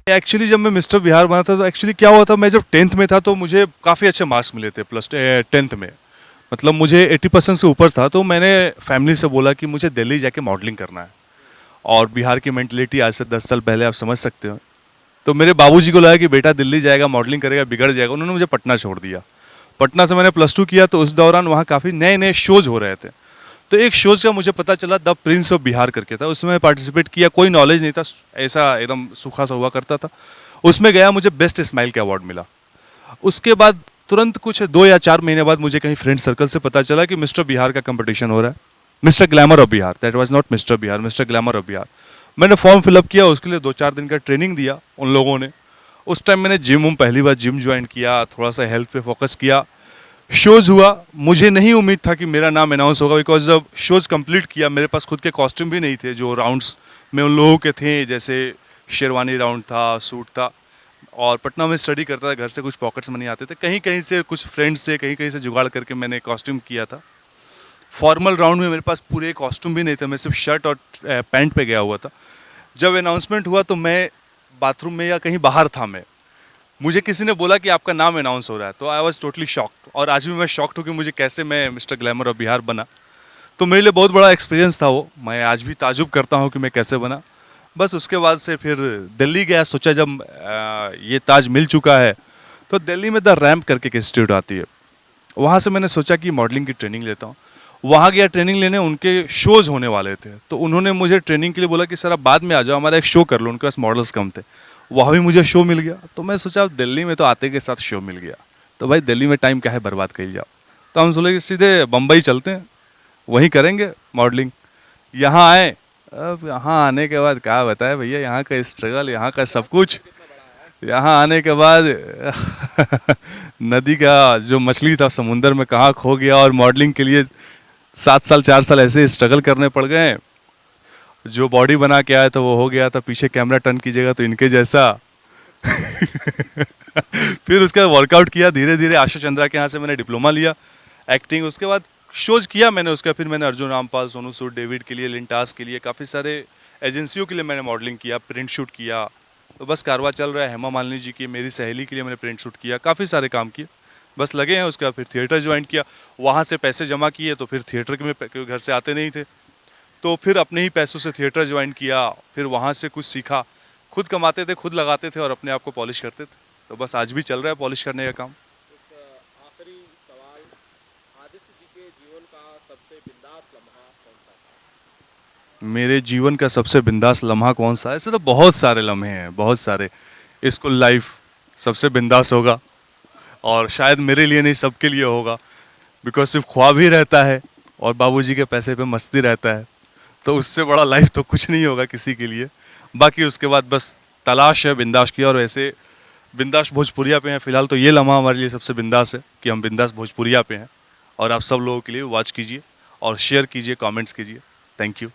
Actually जब मैं mister Bihar बना था तो एक्चुअली क्या हुआ था, मैं जब 10th में था तो मुझे काफ़ी अच्छे मार्क्स मिले थे 10th में। मतलब मुझे 80% से ऊपर था, तो मैंने फैमिली से बोला कि मुझे दिल्ली जाके मॉडलिंग करना है। और बिहार की मेंटलिटी आज से 10 साल पहले आप समझ सकते हो। तो मेरे बाबूजी को लगा कि बेटा दिल्ली जाएगा मॉडलिंग करेगा बिगड़ जाएगा, उन्होंने मुझे पटना छोड़ दिया। पटना से मैंने +2 किया, तो उस दौरान वहाँ काफ़ी नए नए शोज हो रहे थे। तो एक शोज का मुझे पता चला, द प्रिंस ऑफ बिहार करके था, उसमें पार्टिसिपेट किया। कोई नॉलेज नहीं था, ऐसा एकदम सूखा सा हुआ करता था। उसमें गया, मुझे बेस्ट स्माइल का अवार्ड मिला। उसके बाद तुरंत कुछ 2 या 4 महीने बाद मुझे कहीं फ्रेंड सर्कल से पता चला कि मिस्टर बिहार का कंपटीशन हो रहा है, mister glamour of Bihar. That was not mister Bihar, mister glamour of Bihar. मैंने फॉर्म फिलअप किया, उसके लिए 2-4 दिन का ट्रेनिंग दिया उन लोगों ने। उस टाइम मैंने पहली बार जिम ज्वाइन किया, थोड़ा सा हेल्थ पे फोकस किया। शोज हुआ, मुझे नहीं उम्मीद था कि मेरा नाम अनाउंस होगा, बिकॉज जब शोज कंप्लीट किया मेरे पास खुद के कॉस्ट्यूम भी नहीं थे जो राउंड्स में उन लोगों के थे, जैसे शेरवानी राउंड था, सूट था। और पटना में स्टडी करता था, घर से कुछ पॉकेट्स मनी आते थे, कहीं कहीं से कुछ फ्रेंड्स से कहीं कहीं से जुगाड़ करके मैंने कॉस्ट्यूम किया था। फॉर्मल राउंड में मेरे पास पूरे कॉस्ट्यूम भी नहीं थे, मैं सिर्फ शर्ट और पैंट पे गया हुआ था। जब अनाउंसमेंट हुआ तो मैं बाथरूम में या कहीं बाहर था, मैं मुझे किसी ने बोला कि आपका नाम अनाउंस हो रहा है, तो आई वॉज टोटली शॉक्ड। और आज भी मैं शॉक्ड हूँ कि मुझे कैसे मैं मिस्टर ग्लैमर ऑफ बिहार बना। तो मेरे लिए बहुत बड़ा एक्सपीरियंस था वो, मैं आज भी ताजुब करता हूँ कि मैं कैसे बना। बस उसके बाद से फिर दिल्ली गया, सोचा जब ये ताज मिल चुका है तो दिल्ली में द रैम्प करके एक इंस्टीट्यूट आती है, वहाँ से मैंने सोचा कि मॉडलिंग की ट्रेनिंग लेता हूँ। वहाँ गया ट्रेनिंग लेने, उनके शोज होने वाले थे, तो उन्होंने मुझे ट्रेनिंग के लिए बोला कि सर आप बाद में आ जाओ, हमारा एक शो कर लो। उनके पास मॉडल्स कम थे, वहाँ भी मुझे शो मिल गया। तो मैं सोचा अब दिल्ली में तो आते के साथ शो मिल गया, तो भाई दिल्ली में टाइम क्या है बर्बाद कर जाओ। तो हम सोचे कि सीधे बम्बई चलते हैं, वहीं करेंगे मॉडलिंग। यहाँ आए, अब यहाँ आने के बाद क्या बताए भैया, यहाँ का स्ट्रगल, यहाँ का सब कुछ। यहाँ आने के बाद नदी का जो मछली था समुंदर में कहाँ खो गया, और मॉडलिंग के लिए 7 साल 4 साल ऐसे स्ट्रगल करने पड़ गए। जो बॉडी बना के आया था वो हो गया था, पीछे कैमरा टर्न कीजिएगा तो इनके जैसा। फिर उसके बाद वर्कआउट किया धीरे धीरे, आशा चंद्रा के यहाँ से मैंने डिप्लोमा लिया एक्टिंग। उसके बाद शोज किया मैंने उसका, फिर मैंने अर्जुन रामपाल, सोनू सूद, डेविड के लिए, लिंटास के लिए, काफ़ी सारे एजेंसियों के लिए मैंने मॉडलिंग किया, प्रिंट शूट किया। तो बस कारवा चल रहा है। हेमा मालिनी जी की, मेरी सहेली के लिए मैंने प्रिंट शूट किया, काफ़ी सारे काम किए, बस लगे हैं। उसके बाद फिर थिएटर ज्वाइन किया, वहाँ से पैसे जमा किए, तो फिर थिएटर के में घर से आते नहीं थे, तो फिर अपने ही पैसों से थिएटर ज्वाइन किया। फिर वहाँ से कुछ सीखा, खुद कमाते थे, खुद लगाते थे और अपने आप को पॉलिश करते थे। तो बस आज भी चल रहा है पॉलिश करने का काम। आखिरी सवाल, आदित्य जी के जीवन का सबसे बिंदास लम्हा कौन सा था? मेरे जीवन का सबसे बिंदास लम्हा कौन सा है? ऐसे तो बहुत सारे लम्हे हैं, बहुत सारे। स्कूल लाइफ सबसे बिंदास होगा, और शायद मेरे लिए नहीं सबके लिए होगा, बिकॉज सिर्फ ख्वाब ही रहता है और बाबूजी के पैसे पे मस्ती रहता है, तो उससे बड़ा लाइफ तो कुछ नहीं होगा किसी के लिए। बाकी उसके बाद बस तलाश है बिंदास की, और वैसे बिंदास भोजपुरिया पे हैं फिलहाल, तो ये लम्हा हमारे लिए सबसे बिंदास है कि हम बिंदास भोजपुरिया पे हैं। और आप सब लोगों के लिए वॉच कीजिए और शेयर कीजिए, कमेंट्स कीजिए। Thank you.